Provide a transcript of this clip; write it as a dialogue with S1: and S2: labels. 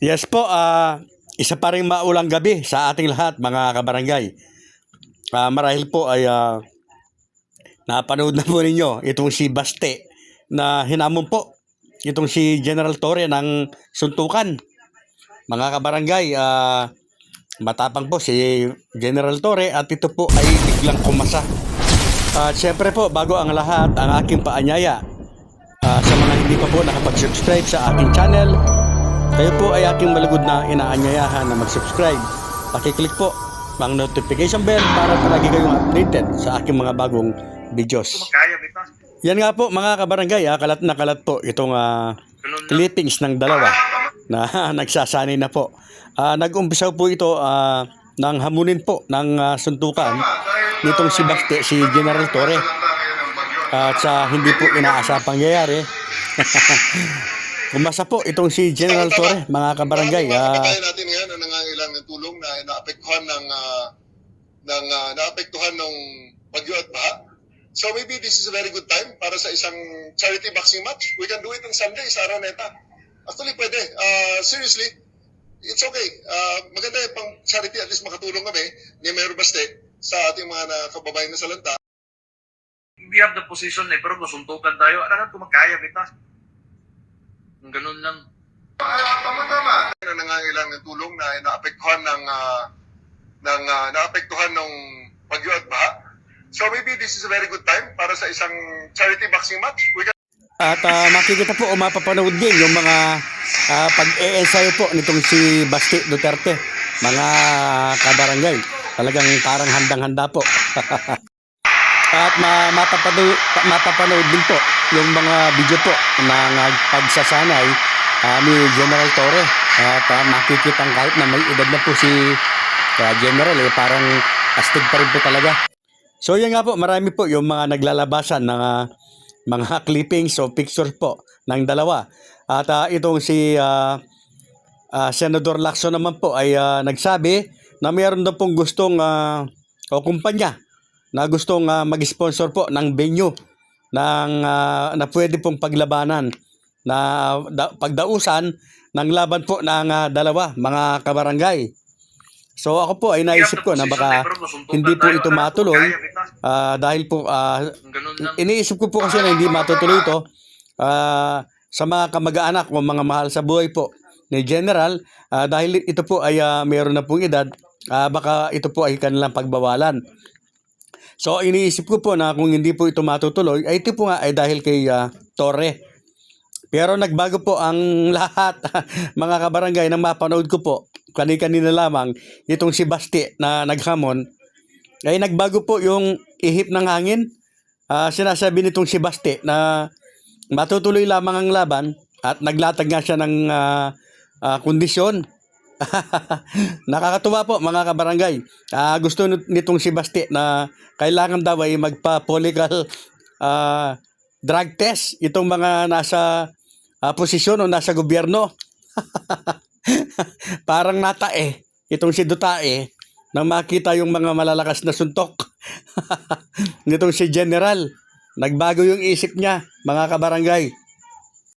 S1: Yes po, isa pa ring maulang gabi sa ating lahat mga kabarangay. Marahil po ay napanood na po ninyo itong si Baste na hinamon po itong si General Torre ng suntukan. Mga kabarangay, matapang po si General Torre at ito po ay biglang kumasa. At syempre po, bago ang lahat, ang aking paanyaya sa mga hindi pa po nakapag-subscribe sa aking channel, kayo po ay aking malugod na inaanyayahan na mag-subscribe. Pakiclick po ang notification bell para palagi kayong updated sa aking mga bagong videos. Yan nga po mga kabarangay, kalat na kalat po itong clippings ng dalawa na nagsasanay na po. Nag-umpisaw po ito ng hamunin po ng suntukan nitong si Baste, si General Torre. At sa hindi po inaasang pangyayari, kumasa po itong si General Torre, mga kabarangay.
S2: Makakatayin natin ngayon ang nangangailangan ng tulong na naapektuhan ng bagyo at baha. So maybe this is a very good time para sa isang charity boxing match. We can do it on Sunday sa Araneta. Actually, pwede. Seriously, it's okay. Maganda yung pang charity, at least makatulong kami ni Mayor Baste sa ating mga kababayan na salanta.
S3: We have the position pero masuntukan tayo. Ano kung makaya kita? Ganun lang.
S2: Tama-tama. Nangangailangan ng tulong na naapektuhan ng bagyo at baha. So maybe this is a very good time para sa isang charity boxing match.
S1: At makikita po o mapapanood din yung mga pag-e-ensayo po nitong si Baste Duterte, mga kabarangay. Talagang parang handang-handa po. At mapapanood din po yung mga video po ng pagsasanay ni General Torre. At makikita kahit na may edad na po si General, parang astig pa rin po talaga. So yan nga po, marami po yung mga naglalabasan ng mga clippings o pictures po ng dalawa. At itong si Senador Lacson naman po ay nagsabi na mayroon daw pong gustong o kumpanya na gustong mag-sponsor po ng venue na pwede pong paglabanan na pagdausan ng laban po ng dalawa, mga kabarangay. So ako po ay naisip ko na baka hindi po ito matuloy dahil po iniisip ko po kasi na hindi matutuloy ito sa mga kamag-anak o mga mahal sa buhay po ni General dahil ito po ay mayroon na pong edad, baka ito po ay kanilang pagbawalan. So iniisip ko po na kung hindi po ito matutuloy ay ito po nga ay dahil kay Torre. Pero nagbago po ang lahat mga kabarangay nang mapanood ko po kanina lamang itong si Baste na naghamon ay nagbago po yung ihip ng hangin. Sinasabi nitong si Baste na matutuloy lamang ang laban at naglatag nga siya ng kondisyon. Nakakatuwa po mga kabarangay. Gusto nitong si Baste na kailangan daw ay magpa-follicle drug test itong mga nasa posisyon o nasa gobyerno. Parang natae itong si Dutae nang makita yung mga malalakas na suntok nitong si General. Nagbago yung isip niya mga kabarangay.